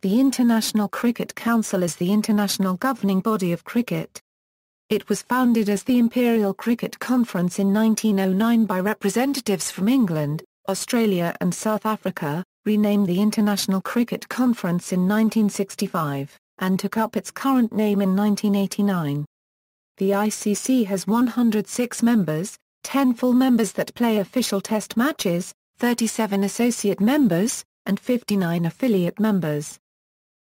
The International Cricket Council is the international governing body of cricket. It was founded as the Imperial Cricket Conference in 1909 by representatives from England, Australia and South Africa, renamed the International Cricket Conference in 1965, and took up its current name in 1989. The ICC has 106 members, 10 full members that play official test matches, 37 associate members, and 59 affiliate members.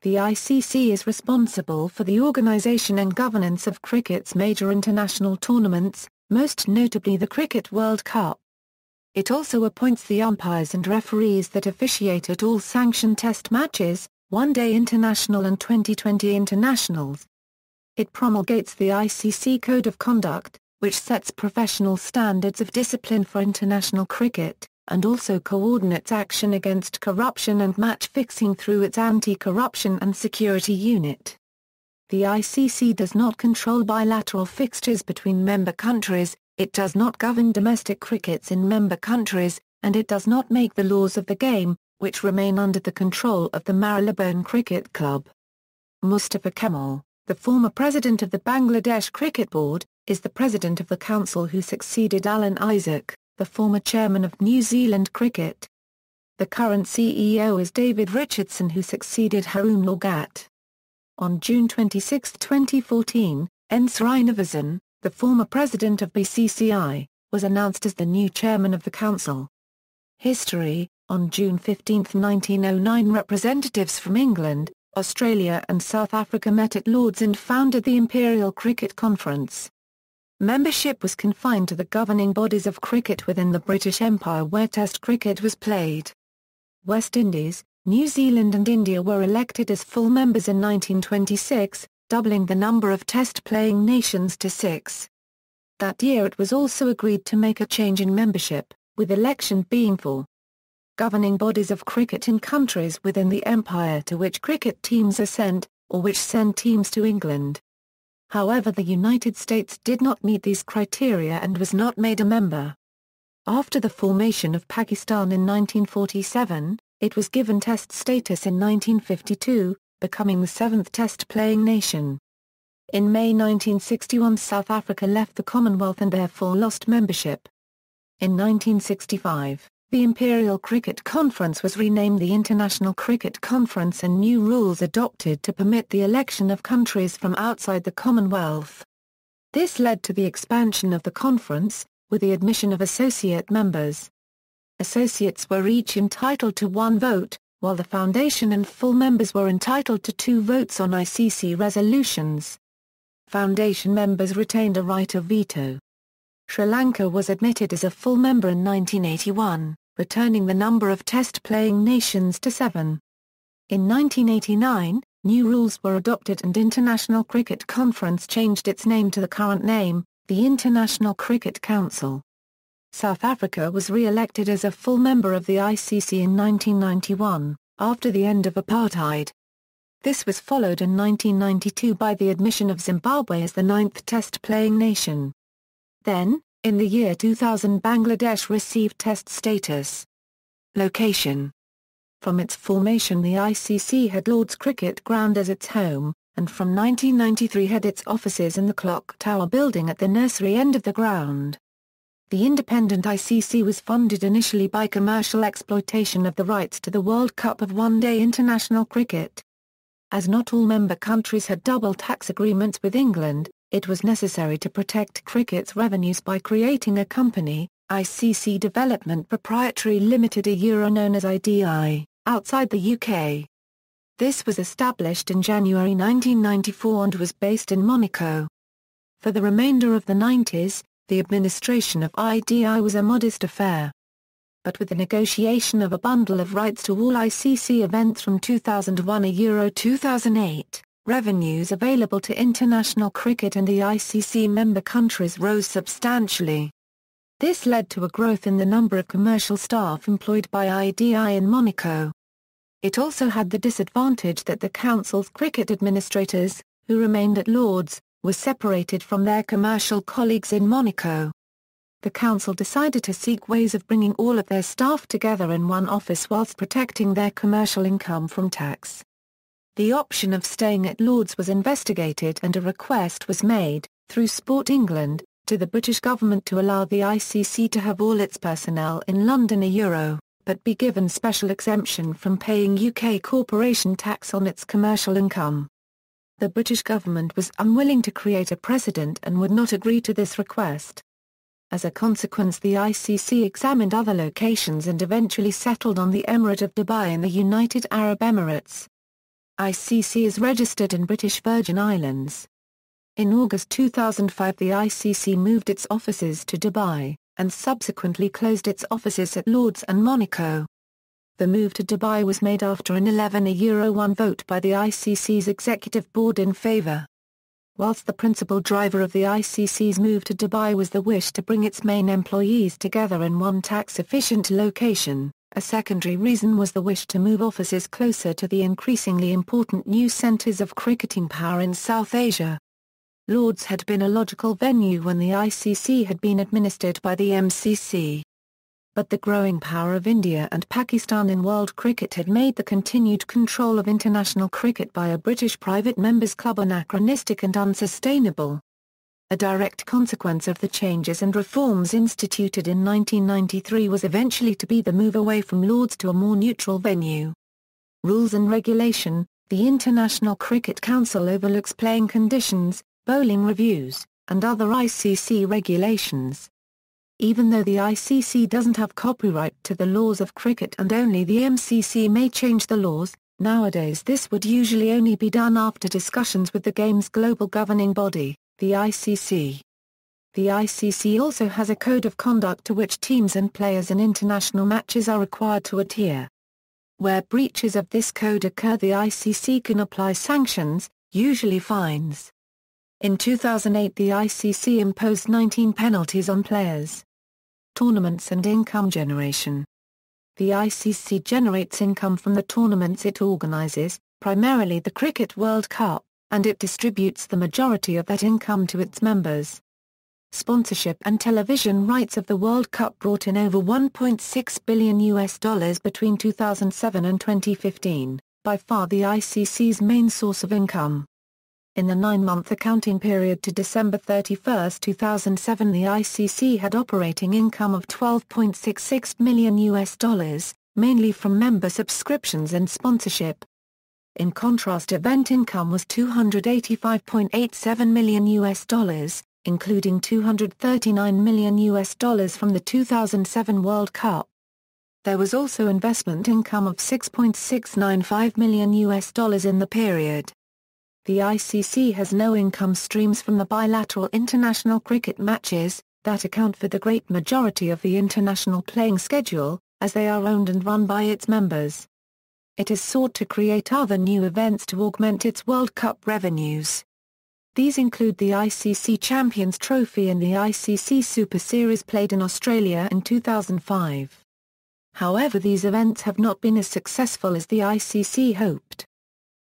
The ICC is responsible for the organisation and governance of cricket's major international tournaments, most notably the Cricket World Cup. It also appoints the umpires and referees that officiate at all sanctioned test matches, one-day international and 2020 internationals. It promulgates the ICC Code of Conduct, which sets professional standards of discipline for international cricket, and also coordinates action against corruption and match fixing through its Anti-Corruption and Security Unit. The ICC does not control bilateral fixtures between member countries, it does not govern domestic crickets in member countries, and it does not make the laws of the game, which remain under the control of the Marylebone Cricket Club. Mustafa Kemal, the former president of the Bangladesh Cricket Board, is the president of the council who succeeded Alan Isaac, the former chairman of New Zealand Cricket. The current CEO is David Richardson, who succeeded Haroon Lorgat. On June 26, 2014, N. Srinivasan, the former president of BCCI, was announced as the new chairman of the council. History: on June 15, 1909, representatives from England, Australia and South Africa met at Lords and founded the Imperial Cricket Conference. Membership was confined to the governing bodies of cricket within the British Empire where Test cricket was played. West Indies, New Zealand and India were elected as full members in 1926, doubling the number of Test-playing nations to 6. That year it was also agreed to make a change in membership, with election being for governing bodies of cricket in countries within the Empire to which cricket teams are sent, or which send teams to England. However, the United States did not meet these criteria and was not made a member. After the formation of Pakistan in 1947, it was given Test status in 1952, becoming the 7th Test-playing nation. In May 1961, South Africa left the Commonwealth and therefore lost membership. In 1965, the Imperial Cricket Conference was renamed the International Cricket Conference and new rules adopted to permit the election of countries from outside the Commonwealth. This led to the expansion of the conference, with the admission of associate members. Associates were each entitled to 1 vote, while the foundation and full members were entitled to 2 votes on ICC resolutions. Foundation members retained a right of veto. Sri Lanka was admitted as a full member in 1981, returning the number of Test-playing nations to 7. In 1989, new rules were adopted and International Cricket Conference changed its name to the current name, the International Cricket Council. South Africa was re-elected as a full member of the ICC in 1991, after the end of apartheid. This was followed in 1992 by the admission of Zimbabwe as the 9th Test-playing nation. Then, in the year 2000, Bangladesh received Test status. Location: from its formation, the ICC had Lord's Cricket Ground as its home, and from 1993 had its offices in the Clock Tower building at the nursery end of the ground. The independent ICC was funded initially by commercial exploitation of the rights to the World Cup of one-day international cricket. As not all member countries had double tax agreements with England, it was necessary to protect cricket's revenues by creating a company, ICC Development Proprietary Limited known as IDI, outside the UK. This was established in January 1994 and was based in Monaco. For the remainder of the 90s, the administration of IDI was a modest affair. But with the negotiation of a bundle of rights to all ICC events from 2001 Euro 2008, revenues available to international cricket and the ICC member countries rose substantially. This led to a growth in the number of commercial staff employed by IDI in Monaco. It also had the disadvantage that the Council's cricket administrators, who remained at Lords, were separated from their commercial colleagues in Monaco. The Council decided to seek ways of bringing all of their staff together in one office whilst protecting their commercial income from tax. The option of staying at Lord's was investigated and a request was made, through Sport England, to the British government to allow the ICC to have all its personnel in London but be given special exemption from paying UK corporation tax on its commercial income. The British government was unwilling to create a precedent and would not agree to this request. As a consequence, the ICC examined other locations and eventually settled on the Emirate of Dubai in the United Arab Emirates. ICC is registered in British Virgin Islands. In August 2005, the ICC moved its offices to Dubai, and subsequently closed its offices at Lord's and Monaco. The move to Dubai was made after an 11-1 vote by the ICC's executive board in favour. Whilst the principal driver of the ICC's move to Dubai was the wish to bring its main employees together in one tax-efficient location, a secondary reason was the wish to move offices closer to the increasingly important new centres of cricketing power in South Asia. Lord's had been a logical venue when the ICC had been administered by the MCC. But the growing power of India and Pakistan in world cricket had made the continued control of international cricket by a British private members' club anachronistic and unsustainable. A direct consequence of the changes and reforms instituted in 1993 was eventually to be the move away from Lord's to a more neutral venue. Rules and regulation. The International Cricket Council overlooks playing conditions, bowling reviews, and other ICC regulations. Even though the ICC doesn't have copyright to the laws of cricket and only the MCC may change the laws, nowadays this would usually only be done after discussions with the game's global governing body, the ICC. The ICC also has a code of conduct to which teams and players in international matches are required to adhere. Where breaches of this code occur, the ICC can apply sanctions, usually fines. In 2008, the ICC imposed 19 penalties on players. Tournaments and income generation. The ICC generates income from the tournaments it organises, primarily the Cricket World Cup, and it distributes the majority of that income to its members. Sponsorship and television rights of the World Cup brought in over $1.6 billion between 2007 and 2015, by far the ICC's main source of income. In the 9-month accounting period to December 31, 2007, the ICC had operating income of $12.66 million, mainly from member subscriptions and sponsorship. In contrast, event income was $285.87 million, including $239 million from the 2007 World Cup. There was also investment income of $6.695 million in the period. The ICC has no income streams from the bilateral international cricket matches, that account for the great majority of the international playing schedule, as they are owned and run by its members. It has sought to create other new events to augment its World Cup revenues. These include the ICC Champions Trophy and the ICC Super Series played in Australia in 2005. However, these events have not been as successful as the ICC hoped.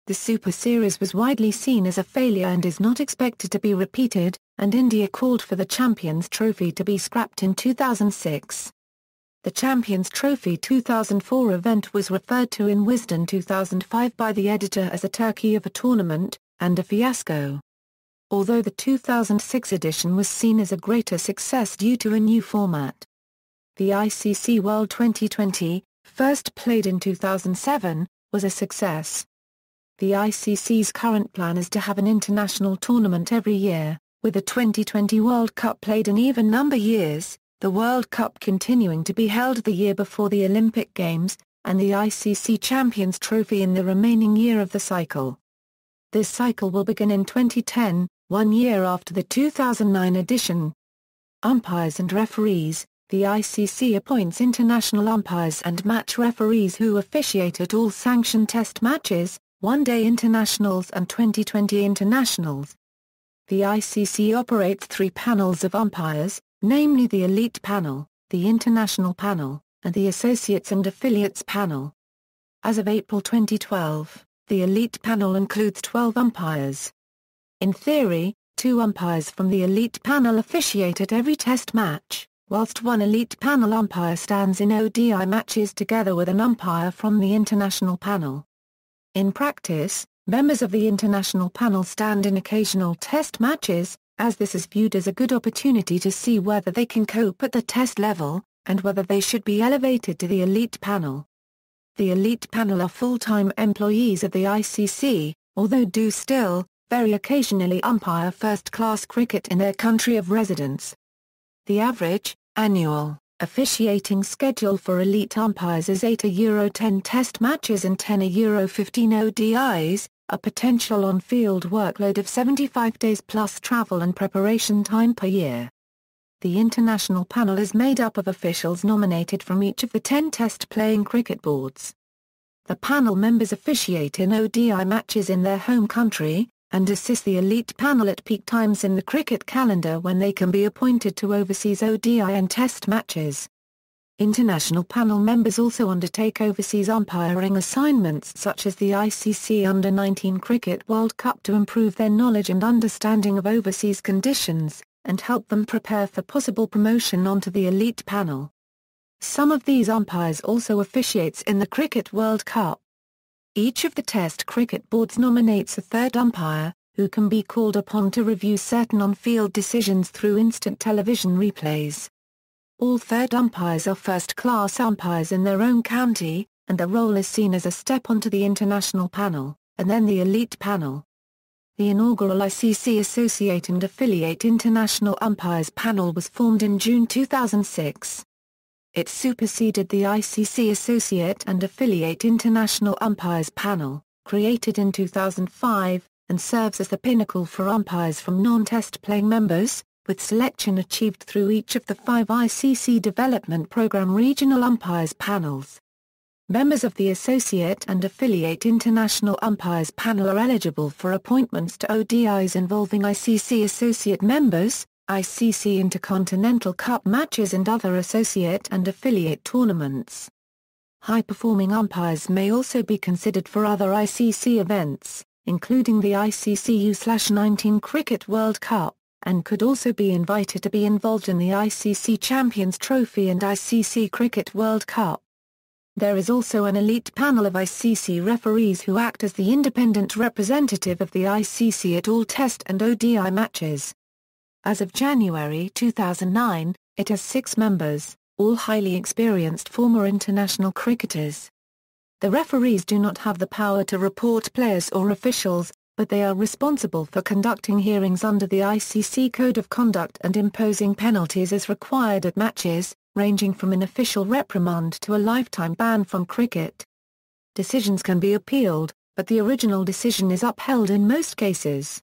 The Super Series was widely seen as a failure and is not expected to be repeated, and India called for the Champions Trophy to be scrapped in 2006. The Champions Trophy 2004 event was referred to in Wisden 2005 by the editor as a turkey of a tournament, and a fiasco. Although the 2006 edition was seen as a greater success due to a new format. The ICC World 2020, first played in 2007, was a success. The ICC's current plan is to have an international tournament every year, with the 2020 World Cup played in even number years, the World Cup continuing to be held the year before the Olympic Games, and the ICC Champions Trophy in the remaining year of the cycle. This cycle will begin in 2010, 1 year after the 2009 edition. Umpires and referees. The ICC appoints international umpires and match referees who officiate at all sanctioned test matches, one-day internationals and 2020 internationals. The ICC operates 3 panels of umpires, namely the Elite Panel, the International Panel, and the Associates and Affiliates Panel. As of April 2012, the Elite Panel includes 12 umpires. In theory, 2 umpires from the Elite Panel officiate at every test match, whilst 1 Elite Panel umpire stands in ODI matches together with an umpire from the International Panel. In practice, Members of the international panel stand in occasional test matches, as this is viewed as a good opportunity to see whether they can cope at the test level, and whether they should be elevated to the elite panel. The elite panel are full-time employees of the ICC, although do still, very occasionally umpire first-class cricket in their country of residence. The average, annual, officiating schedule for elite umpires is 8 Euro-10 test matches and 10 Euro-15 ODIs, a potential on-field workload of 75 days plus travel and preparation time per year. The international panel is made up of officials nominated from each of the 10 test-playing cricket boards. The panel members officiate in ODI matches in their home country, and assist the elite panel at peak times in the cricket calendar when they can be appointed to overseas ODI and test matches. International panel members also undertake overseas umpiring assignments such as the ICC Under-19 Cricket World Cup to improve their knowledge and understanding of overseas conditions, and help them prepare for possible promotion onto the elite panel. Some of these umpires also officiates in the Cricket World Cup. Each of the Test cricket boards nominates a third umpire, who can be called upon to review certain on-field decisions through instant television replays. All third umpires are first-class umpires in their own county, and their role is seen as a step onto the international panel, and then the elite panel. The inaugural ICC Associate and Affiliate International Umpires Panel was formed in June 2006. It superseded the ICC Associate and Affiliate International Umpires Panel, created in 2005, and serves as the pinnacle for umpires from non-test playing members, with selection achieved through each of the 5 ICC Development Programme regional umpires panels. Members of the Associate and Affiliate International Umpires Panel are eligible for appointments to ODIs involving ICC Associate members, ICC Intercontinental Cup matches and other associate and affiliate tournaments. High-performing umpires may also be considered for other ICC events, including the ICC U-19 Cricket World Cup, and could also be invited to be involved in the ICC Champions Trophy and ICC Cricket World Cup. There is also an elite panel of ICC referees who act as the independent representative of the ICC at all Test and ODI matches. As of January 2009, it has 6 members, all highly experienced former international cricketers. The referees do not have the power to report players or officials, but they are responsible for conducting hearings under the ICC Code of Conduct and imposing penalties as required at matches, ranging from an official reprimand to a lifetime ban from cricket. Decisions can be appealed, but the original decision is upheld in most cases.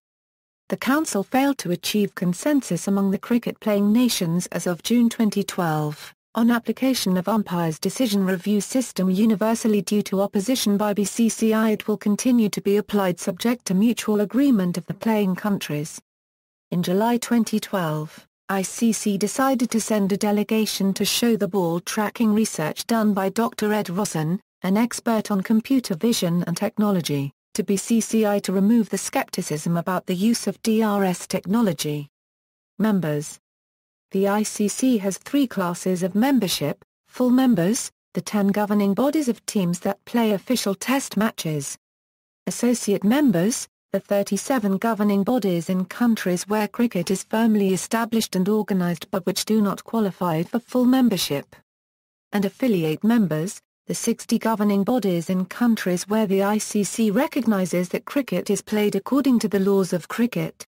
The Council failed to achieve consensus among the cricket-playing nations as of June 2012, on application of umpires' decision review system universally due to opposition by BCCI. It will continue to be applied subject to mutual agreement of the playing countries. In July 2012, ICC decided to send a delegation to show the ball tracking research done by Dr. Ed Rosson, an expert on computer vision and technology, to BCCI to remove the skepticism about the use of DRS technology. Members. The ICC has 3 classes of membership: full members, the 10 governing bodies of teams that play official test matches; associate members, the 37 governing bodies in countries where cricket is firmly established and organised but which do not qualify for full membership; and affiliate members, the 60 governing bodies in countries where the ICC recognises that cricket is played according to the laws of cricket.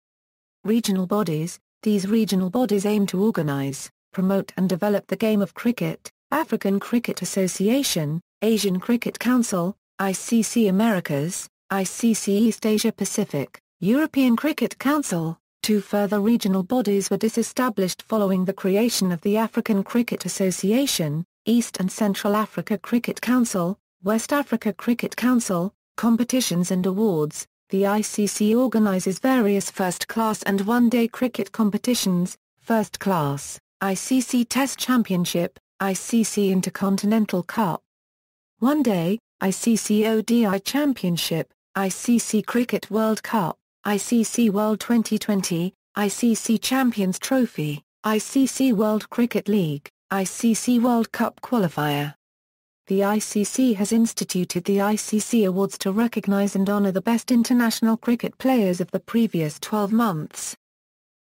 Regional bodies. These regional bodies aim to organise, promote and develop the game of cricket: African Cricket Association, Asian Cricket Council, ICC Americas, ICC East Asia Pacific, European Cricket Council. 2 further regional bodies were disestablished following the creation of the African Cricket Association: East and Central Africa Cricket Council, West Africa Cricket Council. Competitions and awards. The ICC organises various first-class and one-day cricket competitions: First Class, ICC Test Championship, ICC Intercontinental Cup; One Day, ICC ODI Championship, ICC Cricket World Cup, ICC World 2020, ICC Champions Trophy, ICC World Cricket League, ICC World Cup Qualifier. The ICC has instituted the Icc Awards to recognise and honour the best international cricket players of the previous 12 months.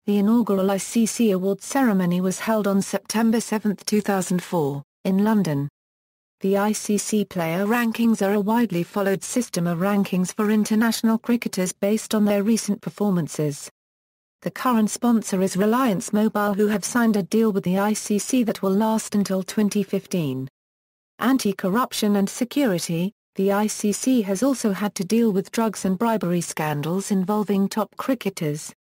The inaugural Icc Awards ceremony was held on September 7, 2004, in London. The ICC player rankings are a widely followed system of rankings for international cricketers based on their recent performances. The current sponsor is Reliance Mobile, who have signed a deal with the ICC that will last until 2015. Anti-corruption and security. The ICC has also had to deal with drugs and bribery scandals involving top cricketers.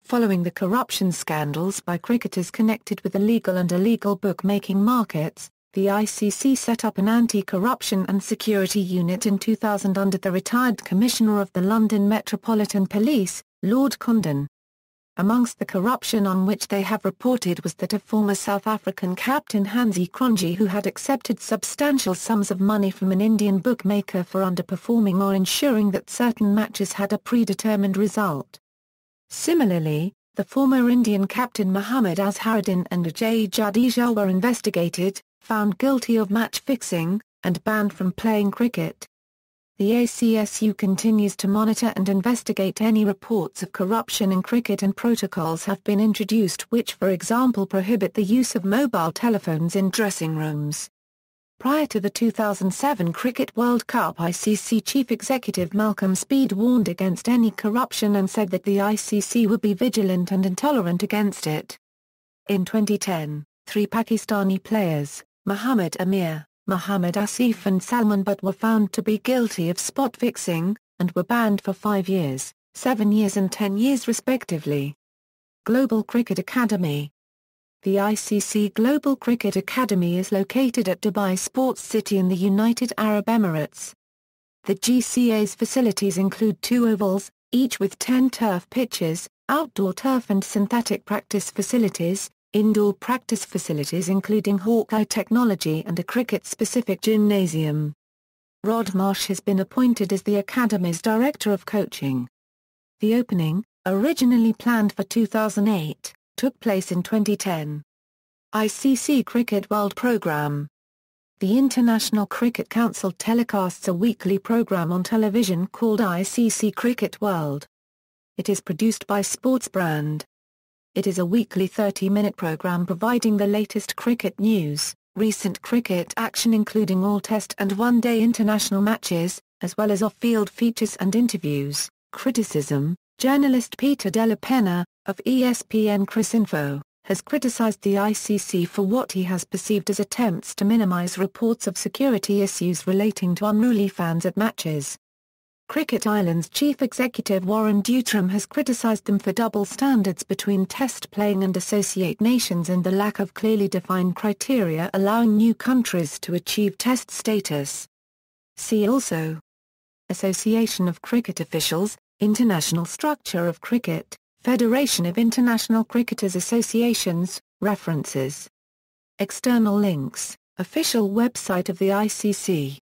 Following the corruption scandals by cricketers connected with the legal and illegal bookmaking markets, the ICC set up an anti-corruption and security unit in 2000 under the retired Commissioner of the London Metropolitan Police, Lord Condon. Amongst the corruption on which they have reported was that a former South African captain Hansie Cronje, who had accepted substantial sums of money from an Indian bookmaker for underperforming or ensuring that certain matches had a predetermined result. Similarly, the former Indian captain Mohammad Azharuddin and Ajay Jadeja were investigated, found guilty of match fixing, and banned from playing cricket. The ACSU continues to monitor and investigate any reports of corruption in cricket, and protocols have been introduced which, for example, prohibit the use of mobile telephones in dressing rooms. Prior to the 2007 Cricket World Cup, ICC Chief Executive Malcolm Speed warned against any corruption and said that the ICC would be vigilant and intolerant against it. In 2010, 3 Pakistani players, Muhammad Amir, Muhammad Asif and Salman Butt, were found to be guilty of spot fixing, and were banned for 5 years, 7 years and 10 years respectively. Global Cricket Academy. The ICC Global Cricket Academy is located at Dubai Sports City in the United Arab Emirates. The GCA's facilities include 2 ovals, each with 10 turf pitches, outdoor turf and synthetic practice facilities, indoor practice facilities including Hawkeye technology, and a cricket-specific gymnasium. Rod Marsh has been appointed as the Academy's Director of Coaching. The opening, originally planned for 2008, took place in 2010. ICC Cricket World Programme. The International Cricket Council telecasts a weekly programme on television called ICC Cricket World. It is produced by Sportsbrand. It is a weekly 30-minute programme providing the latest cricket news, recent cricket action including all Test and One-Day international matches, as well as off-field features and interviews. Criticism. Journalist Peter Della Penna, of ESPN Cricinfo, has criticised the ICC for what he has perceived as attempts to minimise reports of security issues relating to unruly fans at matches. Cricket Ireland's chief executive Warren Dutram has criticised them for double standards between Test playing and associate nations and the lack of clearly defined criteria allowing new countries to achieve Test status. See also: Association of Cricket Officials, International Structure of Cricket, Federation of International Cricketers Associations, References. External links: Official website of the ICC.